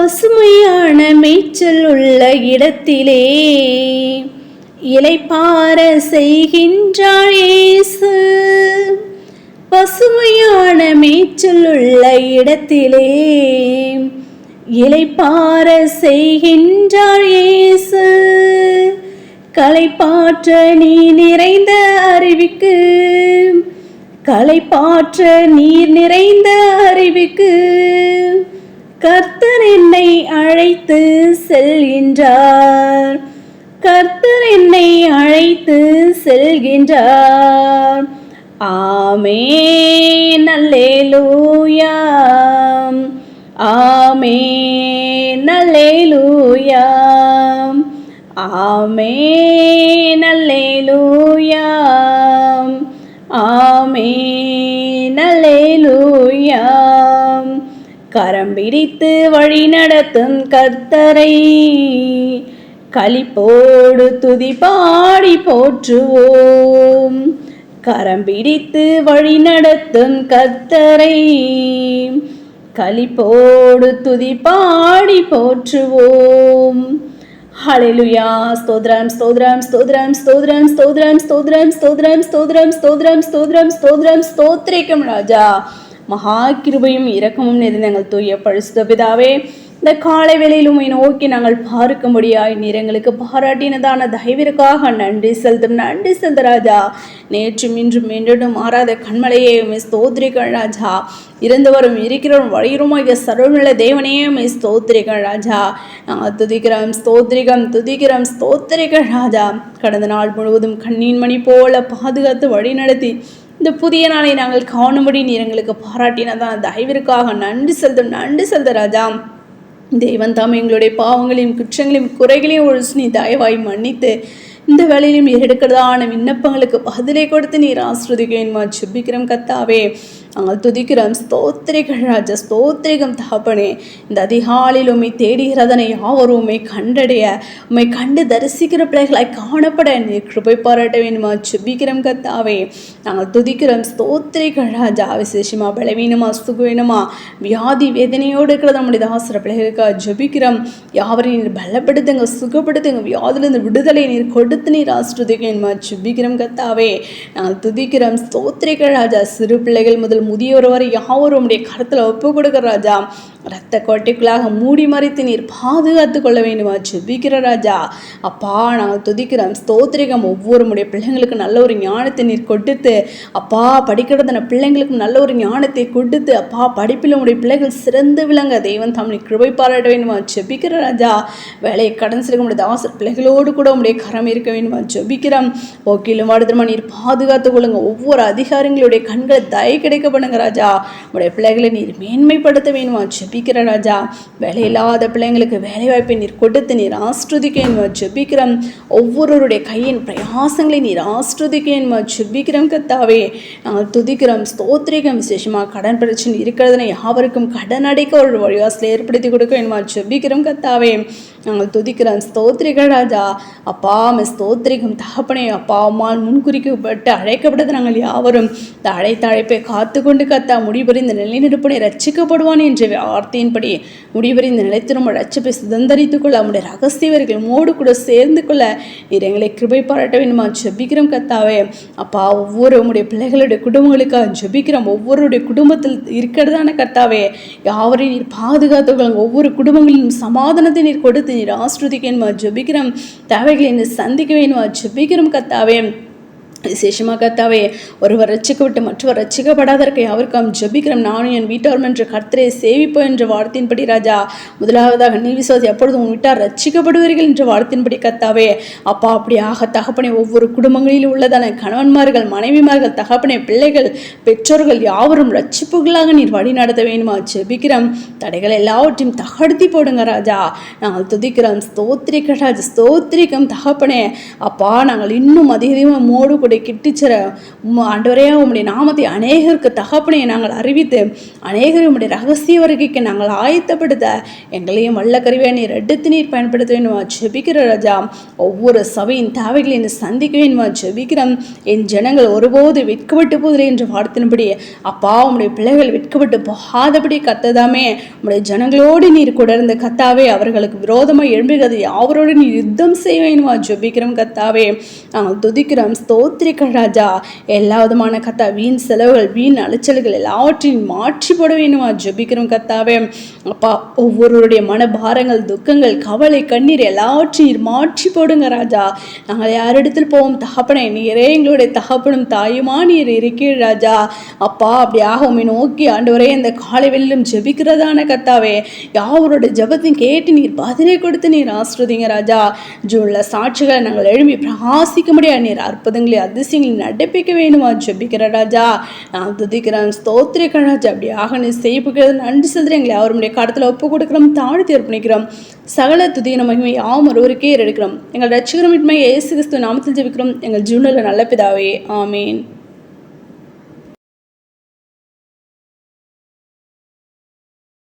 பசுமையான மேய்ச்சல் உள்ள இடத்திலே இளைப்பாற செய்கின்றார் இயேசு. பசுமையான மேய்ச்சல் உள்ள இடத்திலே இளைப்பாற செய்கின்றார் இயேசு. களைப்பாற்ற நீர் நிறைந்த அருவிக்கு, களைப்பாற்ற நீர் நிறைந்த அருவிக்கு கர்த்தர் என்னை அழைத்து செல்கின்றார். கர்த்தர் என்னை அழைத்து செல்கின்றார். ஆமென் அல்லேலூயா, ஆமென் அல்லேலூயா, ஆமென் அல்லேலூயா, ஆமென் அல்லேலூயா. கரம் பிடித்து வழி நடத்தும் கர்த்தரை களிப்போடு துதி பாடி போற்றுவோம். கரம் பிடித்து வழி நடத்தும் கர்த்தரை களிப்போடு துதி பாடி போற்றுவோம். ஹல்லேலூயா. ஸ்தோத்ரம் ஸ்தோத்ரம் ஸ்தோத்ரம் ஸ்தோத்ரம் ஸ்தோத்ரம் ஸ்தோத்ரம் ஸ்தோத்ரம் ஸ்தோத்ரம் ஸ்தோத்ரம் ஸ்தோத்ரம் ஸ்தோத்ரம் ஸ்தோத்திரிக்கும் ராஜா. மகா கிருபையும் இரக்கமும் நிறைந்த எங்கள் தூய பரிசுத்த பிதாவே, இந்த காலை வேளையில் உம்மை நோக்கி நாங்கள் பார்க்கும்படியாய் நீர் எங்களுக்கு பாராட்டினதான தயவிற்காக நன்றி செலுத்தும். நன்றி செலுத்த ராஜா. நேற்றும் இன்றும் என்றும் மாறாத கண்மலையே உம்மை ஸ்தோத்திரிகள் ராஜா. இருந்தவரும் இருக்கிறவரும் வழியுமாகிய சர்வநிலை தேவனையே உம்மை ஸ்தோத்திரிகள் ராஜா. நாங்கள் துதிக்கிறோம் ஸ்தோத்திரிகம் துதிக்கிறோம் ஸ்தோத்திரிகள் ராஜா. கடந்த நாள் முழுவதும் கண்ணீன் மணி போல பாதுகாத்து வழி நடத்தி இந்த புதிய நாளை நாங்கள் காணும்படி நீர் எங்களுக்கு பாராட்டினதான் தயவிற்காக நன்றி செலுத்தும். நன்றி செலுத்த ராஜா. தேவன் தாம் எங்களுடைய பாவங்களையும் குற்றங்களையும் குறைகளையும் ஒழிச்சு நீ தயவாய் மன்னித்து இந்த வேலையிலும் எடுக்கிறதான விண்ணப்பங்களுக்கு பதிலை கொடுத்து நீர் ஆஸ்வதிக்கமா செபிக்கிறோம் கத்தாவே. நாங்கள் துதிக்கிறோம் ஸ்தோத்திரிகள் ராஜா. ஸ்தோத்திரிகம் தகப்பனே. இந்த அதிகாலையில் உம்மை தேடுகிறதனை யாவரும் உம்மை கண்டடைய, உம்மை கண்டு தரிசிக்கிற பிள்ளைகளாய் காணப்பட நீர் கிருபை பாராட்ட வேணுமா செபிக்கிறோம் கத்தாவே. நாங்கள் துதிக்கிறோம் ஸ்தோத்திரிகள் ராஜா. விசேஷமா பலவீனமா சுகுவேணுமா வியாதி வேதனையோடு இருக்கிற நம்முடைய தாசர பிள்ளைகளுக்காக ஜெபிக்கிறோம். யாவரையும் நீர் பலப்படுத்துங்க, சுகப்படுத்துங்க, வியாதிலிருந்து விடுதலை நீர் கொடுத்து நீர் ஆஸ்வதிக்கமா செபிக்கிறோம் கத்தாவே. நாங்கள் துதிக்கிறோம் ஸ்தோத்திரிகள் ராஜா. சிறு பிள்ளைகள் முதல் முதியோர் வரை யாவரும் உம்முடைய கருத்தில் ஒப்பு கொடுக்கிற ராஜா. இரத்த கோட்டைக்குள்ளாக மூடி மறைத்து நீர் பாதுகாத்து கொள்ள வேண்டுமா ஜெபிக்கிற ராஜா. அப்பா நாங்கள் துதிக்கிறோம் ஸ்தோத்திரிகம். ஒவ்வொரு உடைய பிள்ளைங்களுக்கு நல்ல ஒரு ஞானத்தை நீர் கொடுத்து அப்பா படிக்கிறதான பிள்ளைங்களுக்கு நல்ல ஒரு ஞானத்தை கொடுத்து அப்பா படிப்பில் உடைய பிள்ளைகள் சிறந்து விளங்க தெய்வன் தம்மை கிருபை பாராட்ட வேண்டுமா ஜெபிக்கிற ராஜா. வேலையை கடன் செல்ல உடைய தாசர் பிள்ளைகளோடு கூட உடைய கரம் இருக்க வேண்டுமா ஜெபிக்கிறோம். போக்கிலும் வாடுதமா நீர் பாதுகாத்து கொள்ளுங்க. ஒவ்வொரு அதிகாரிகளுடைய கண்களை தயை கிடைக்க பண்ணுங்க ராஜா. உடைய பிள்ளைகளை நீர் மேன்மைப்படுத்த வேணுமா ஜெபிக்கிற ராஜா. வேலையில்லாத பிள்ளைங்களுக்கு வேலை வாய்ப்பை நீர் கொடுத்து நீர் ஆஸ்வதிக்க ஜெபிக்கிறோம். ஒவ்வொருவருடைய கையின் பிரயாசங்களை நீர் ஆஸ்வதிக்க ஜெபிக்கிறோம் கத்தாவே. நாங்கள் துதிக்கிறோம் ஸ்தோத்திரிகம். விசேஷமாக கடன் பிரச்சனை இருக்கிறதுனை யாவருக்கும் கடன் அடைக்க ஒரு வழிவாசலை ஏற்படுத்தி கொடுக்க வேணுமா ஜெபிக்கிறோம் கத்தாவே. நாங்கள் துதிக்கிறோம் ஸ்தோத்திரிகள் ராஜா. அப்பா ஸ்தோத்திரிகம் தகப்பனே. அப்பா அம்மாள் முன்குறிக்கப்பட்டு அழைக்கப்பட்டது நாங்கள் யாவரும் இந்த அழைத்த அழைப்பை காத்து கொண்டு கத்தா முடிவறி இந்த நிலைநிறுப்பனை ரட்சிக்கப்படுவான் என்ற வார்த்தையின்படி முடிவறி இந்த நிலைத்திரும் ரட்சிப்பை சுதந்திரித்துக் கொள்ள நம்முடைய ரகசியவர்கள் மோடு கூட சேர்ந்து கொள்ள நீர் எங்களை கிருபை பாராட்ட வேண்டுமா ஜெபிக்கிறோம் கத்தாவே. அப்பா ஒவ்வொரு உடைய பிள்ளைகளுடைய குடும்பங்களுக்காக ஜெபிக்கிறோம். ஒவ்வொருடைய குடும்பத்தில் இருக்கிறதான கத்தாவே யாவரையும் நீர் பாதுகாத்துக்கொள்ளுங்க. ஒவ்வொரு குடும்பங்களிலும் சமாதானத்தை நீர் கொடுத்து நீர் ஆஸ்வதிக்கணுமா ஜெபிக்கிறோம். தேவைகளை நீர் சந்திக்க வேணுமா ஜெபிக்கிறோம் கத்தாவே. விசேஷமாக கத்தாவே ஒருவர் ரட்சிக்கப்பட்டு மற்றவர் ரட்சிக்கப்படாதற்கு அவருக்கும் ஜெபிக்கிறோம். நானும் என் வீட்டாரும் என்ற கர்த்தரை சேவிப்போம் என்ற வார்த்தையின்படி ராஜா. முதலாவதாக நீ விசுவாசி அப்பொழுது உன் வீட்டார் ரட்சிக்கப்படுவீர்கள் என்ற வார்த்தையின்படி கத்தாவே. அப்பா அப்படியாக தகப்பனை ஒவ்வொரு குடும்பங்களிலும் உள்ளதான கணவன்மார்கள் மனைவிமார்கள் தகப்பனை பிள்ளைகள் பெற்றோர்கள் யாவரும் ரட்சிப்புகளாக நீர் வழி நடத்த வேணுமா ஜெபிக்கிறோம். தடைகள் எல்லாவற்றையும் தகர்த்தி போடுங்க ராஜா. நாங்கள் துதிக்கிறோம் ஸ்தோத்திரிக்க ராஜா. ஸ்தோத்திரிக்கம் தகப்பனே. அப்பா நாங்கள் இன்னும் அதிகமாக மோடு கூட கிட்டிச்சர ஆண்டவரே உம்முடைய நாமத்தை அநேகருக்கு தகப்பனை நாங்கள் அறிவித்து அநேகர் உம்முடைய ரகசிய வருகைக்கு நாங்கள் ஆயத்தப்படுத்த எங்களையும் வல்ல கருவியா நீர் எடுத்து நீர் பயன்படுத்த வேணுமா ஜெபிக்கிற ராஜா. ஒவ்வொரு சபையின் தேவைகளையும் சந்திக்க வேணுமா ஜெபிக்கிறோம். என் ஜனங்கள் ஒருபோது வெட்கப்பட்டு போதில்லை என்று வார்த்தையின்படி அப்பா உம்முடைய பிள்ளைகள் வெட்கப்பட்டு போகாதபடி கத்ததாமே உம்முடைய ஜனங்களோடு நீர் கூட இருந்த கத்தாவே அவர்களுக்கு விரோதமாக எழும்புகிறது யாவரோடு நீ யுத்தம் செய்ய வேணுமா ஜெபிக்கிறோம் கத்தாவே. நாங்கள் துதிக்கிறோம் ஸ்தோத்திரிக்கிறோம் ராஜா. எல்லா விதமான கத்தா வீண் செலவுகள் வீண் அலைச்சல்கள் எல்லாவற்றையும் மாற்றி போட வேணுமா ஜெபிக்கிறோம் கத்தாவே. அப்பா ஒவ்வொருவருடைய மனபாரங்கள் துக்கங்கள் கவலை கண்ணீர் எல்லாவற்றையும் மாற்றி போடுங்க ராஜா. நாங்கள் யாரிடத்தில் போவோம் தகப்பனே நீரே எங்களுடைய தகப்பனும் தாயுமா நீர் இருக்கீர் ராஜா. அப்பா அப்படியாக உண்மை நோக்கி ஆண்டவரே இந்த காலை வெளியிலும் ஜெபிக்கிறதான கத்தாவே யாவரோட ஜெபத்தையும் கேட்டு நீர் பதிலை கொடுத்து நீர் ஆசிர்வதிங்க ராஜா. ஜூன்ல சாட்சிகளை நாங்கள் எழுப்பி பிரகாசிக்க முடியாது நீர் அற்புதங்களை அதிசயங்களை நடப்பிக்க வேணுமா ஜெபிக்கிற ராஜா. நான் துதிக்கிறேன் ஸ்தோத்திரிக்கிறேன் ராஜா. அப்படியாக நீ செய்யப்படுகிறது நன்றி செலுத்துறேன். எங்களை அவருடைய கடத்தில் ஒப்பு கொடுக்கிறோம் தாழ்த்தி அர்ப்பணிக்கிறோம். சகல துதியின மகிமை யாவும் ஒருவருக்கே எடுக்கிறோம். எங்கள் ரட்சகரும் இயேசு கிறிஸ்து நாமத்தில் ஜெபிக்கிறோம் எங்கள் ஜீவனில் நல்ல பிதாவே ஆமீன்.